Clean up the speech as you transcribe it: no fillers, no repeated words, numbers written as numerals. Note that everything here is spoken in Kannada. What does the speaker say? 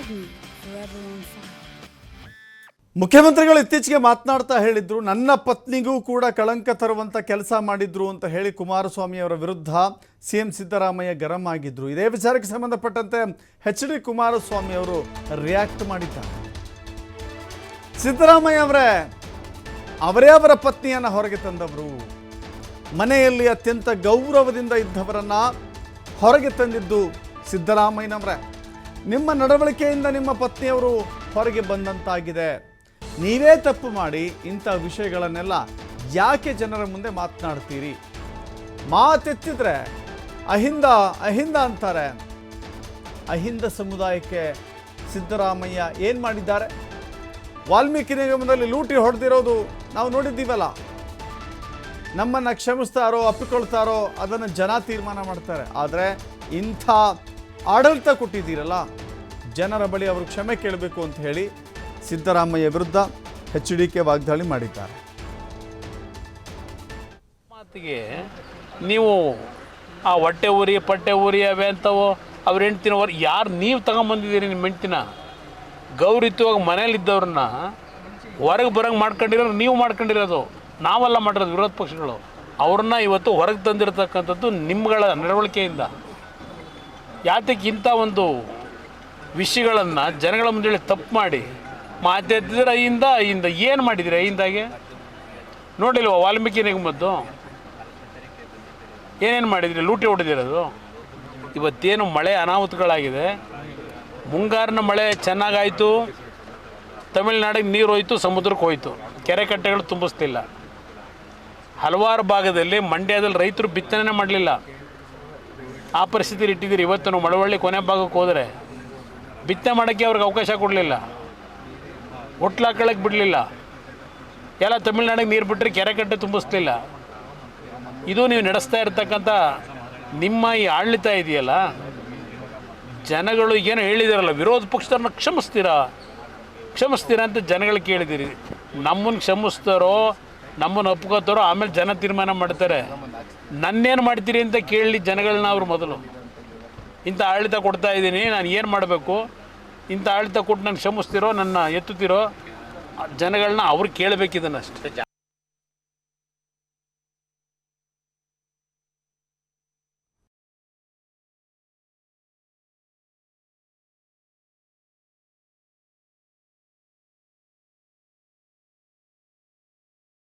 me forever on fire. ಮುಖ್ಯಮಂತ್ರಿಗಳು ಇತ್ತೀಚೆಗೆ ಮಾತನಾಡ್ತಾ ಹೇಳಿದ್ರು, ನನ್ನ ಪತ್ನಿಗೂ ಕೂಡ ಕಳಂಕ ತರುವಂಥ ಕೆಲಸ ಮಾಡಿದ್ರು ಅಂತ ಹೇಳಿ ಕುಮಾರಸ್ವಾಮಿ ಅವರ ವಿರುದ್ಧ ಸಿಎಂ ಸಿದ್ದರಾಮಯ್ಯ ಗರಂ ಆಗಿದ್ರು. ಇದೇ ವಿಚಾರಕ್ಕೆ ಸಂಬಂಧಪಟ್ಟಂತೆ ಎಚ್.ಡಿ. ಕುಮಾರಸ್ವಾಮಿ ಅವರು ರಿಯಾಕ್ಟ್ ಮಾಡಿದ್ದಾರೆ. ಸಿದ್ದರಾಮಯ್ಯ ಅವರೇ ಅವರ ಪತ್ನಿಯನ್ನು ಹೊರಗೆ ತಂದವರು, ಮನೆಯಲ್ಲಿ ಅತ್ಯಂತ ಗೌರವದಿಂದ ಇದ್ದವರನ್ನ ಹೊರಗೆ ತಂದಿದ್ದು ಸಿದ್ದರಾಮಯ್ಯನವರೇ. ನಿಮ್ಮ ನಡವಳಿಕೆಯಿಂದ ನಿಮ್ಮ ಪತ್ನಿಯವರು ಹೊರಗೆ ಬಂದಂತಾಗಿದೆ. ನೀವೇ ತಪ್ಪು ಮಾಡಿ ಇಂಥ ವಿಷಯಗಳನ್ನೆಲ್ಲ ಯಾಕೆ ಜನರ ಮುಂದೆ ಮಾತನಾಡ್ತೀರಿ? ಮಾತೆತ್ತಿದ್ರೆ ಅಹಿಂದ ಅಂತಾರೆ. ಅಹಿಂದ ಸಮುದಾಯಕ್ಕೆ ಸಿದ್ದರಾಮಯ್ಯ ಏನು ಮಾಡಿದ್ದಾರೆ? ವಾಲ್ಮೀಕಿ ನಿಗಮದಲ್ಲಿ ಲೂಟಿ ಹೊಡೆದಿರೋದು ನಾವು ನೋಡಿದ್ದೀವಲ್ಲ. ನಮ್ಮನ್ನು ಕ್ಷಮಿಸ್ತಾರೋ ಅಪ್ಪಿಕೊಳ್ತಾರೋ ಅದನ್ನು ಜನ ತೀರ್ಮಾನ ಮಾಡ್ತಾರೆ. ಆದರೆ ಇಂಥ ಆಡಳಿತ ಕೊಟ್ಟಿದ್ದೀರಲ್ಲ, ಜನರ ಬಳಿ ಅವರು ಕ್ಷಮೆ ಕೇಳಬೇಕು ಅಂತ ಹೇಳಿ ಸಿದ್ದರಾಮಯ್ಯ ವಿರುದ್ಧ ಎಚ್.ಡಿ.ಕೆ ವಾಗ್ದಾಳಿ ಮಾಡಿದ್ದಾರೆ. ಮಾತಿಗೆ ನೀವು ಆ ಹೊಟ್ಟೆ ಊರಿ ಪಟ್ಟೆ ಊರಿ ಅವೇ ಅಂತವೋ ಅವ್ರ ಹೆಂಡ್ತಿನ ಯಾರು ನೀವು ತಗೊಂಬಂದಿದ್ದೀರಿ? ನಿಮ್ಮ ಹೆಂಡ್ತಿನ ಗೌರವಿತವಾಗಿ ಮನೇಲಿದ್ದವ್ರನ್ನ ಹೊರಗೆ ಬರಂಗೆ ಮಾಡ್ಕೊಂಡಿರೋರು ನೀವು ಮಾಡ್ಕೊಂಡಿರೋದು, ನಾವೆಲ್ಲ ಮಾಡಿರೋದು ವಿರೋಧ ಪಕ್ಷಗಳು. ಅವ್ರನ್ನ ಇವತ್ತು ಹೊರಗೆ ತಂದಿರತಕ್ಕಂಥದ್ದು ನಿಮ್ಮಗಳ ನಡವಳಿಕೆಯಿಂದ. ಯಾತಕ್ಕಿಂತ ಒಂದು ವಿಷಯಗಳನ್ನು ಜನಗಳ ಮುಂದೆ ತಪ್ಪು ಮಾಡಿ ಮಾತಾಡ್ತಿದ್ರೆ ಅಹಿಂದ ಏನು ಮಾಡಿದಿರಿ? ಅಹಿಂದಾಗೆ ನೋಡಿಲ್ವ ವಾಲ್ಮೀಕಿ ನಿಗಮದ್ದು ಏನೇನು ಮಾಡಿದ್ರಿ? ಲೂಟಿ ಹೊಡೆದಿರೋದು. ಇವತ್ತೇನು ಮಳೆ ಅನಾಹುತಗಳಾಗಿದೆ, ಮುಂಗಾರಿನ ಮಳೆ ಚೆನ್ನಾಗಾಯಿತು, ತಮಿಳುನಾಡಿಗೆ ನೀರು ಹೋಯ್ತು, ಸಮುದ್ರಕ್ಕೆ ಹೋಯ್ತು, ಕೆರೆ ಕಟ್ಟೆಗಳು ತುಂಬಿಸ್ತಿಲ್ಲ. ಹಲವಾರು ಭಾಗದಲ್ಲಿ ಮಂಡ್ಯದಲ್ಲಿ ರೈತರು ಬಿತ್ತನೆ ಮಾಡಲಿಲ್ಲ. ಆ ಪರಿಸ್ಥಿತಿಲಿ ಇಟ್ಟಿದ್ದೀರಿ. ಇವತ್ತು ನಾವು ಮಳವಳ್ಳಿ ಕೊನೆ ಭಾಗಕ್ಕೆ ಹೋದರೆ ಬಿತ್ತನೆ ಮಾಡೋಕ್ಕೆ ಅವ್ರಿಗೆ ಅವಕಾಶ ಕೊಡಲಿಲ್ಲ, ಒಟ್ಲಾಕೊಳ್ಳೋಕ್ಕೆ ಬಿಡಲಿಲ್ಲ. ಎಲ್ಲ ತಮಿಳ್ನಾಡಿಗೆ ನೀರು ಬಿಟ್ಟರೆ ಕೆರೆ ಕಟ್ಟೆ ತುಂಬಿಸ್ಲಿಲ್ಲ. ಇದು ನೀವು ನಡೆಸ್ತಾ ಇರ್ತಕ್ಕಂಥ ನಿಮ್ಮ ಈ ಆಡಳಿತ ಇದೆಯಲ್ಲ, ಜನಗಳು ಏನೋ ಹೇಳಿದಾರಲ್ಲ, ವಿರೋಧ ಪಕ್ಷದವ್ರನ್ನ ಕ್ಷಮಿಸ್ತೀರಾ ಅಂತ ಜನಗಳು ಕೇಳಿದ್ದೀರಿ. ನಮ್ಮನ್ನು ಕ್ಷಮಿಸ್ತಾರೋ ನಮ್ಮನ್ನು ಒಪ್ಕೋತಾರೋ ಆಮೇಲೆ ಜನ ತೀರ್ಮಾನ ಮಾಡ್ತಾರೆ. ನನ್ನೇನು ಮಾಡ್ತೀರಿ ಅಂತ ಕೇಳಿ ಜನಗಳನ್ನ ಅವರು ಮೊದಲು. ಇಂಥ ಆಡಳಿತ ಕೊಡ್ತಾ ಇದ್ದೀನಿ, ನಾನು ಏನು ಮಾಡಬೇಕು? ಇಂಥ ಆಡಳಿತ ಕೊಟ್ಟು ನಾನು ಕ್ಷಮಿಸ್ತಿರೋ ನನ್ನ ಎತ್ತುತ್ತೀರೋ? ಜನಗಳನ್ನ ಅವ್ರು ಕೇಳಬೇಕಿದ್ದನ್ನಷ್ಟೇ.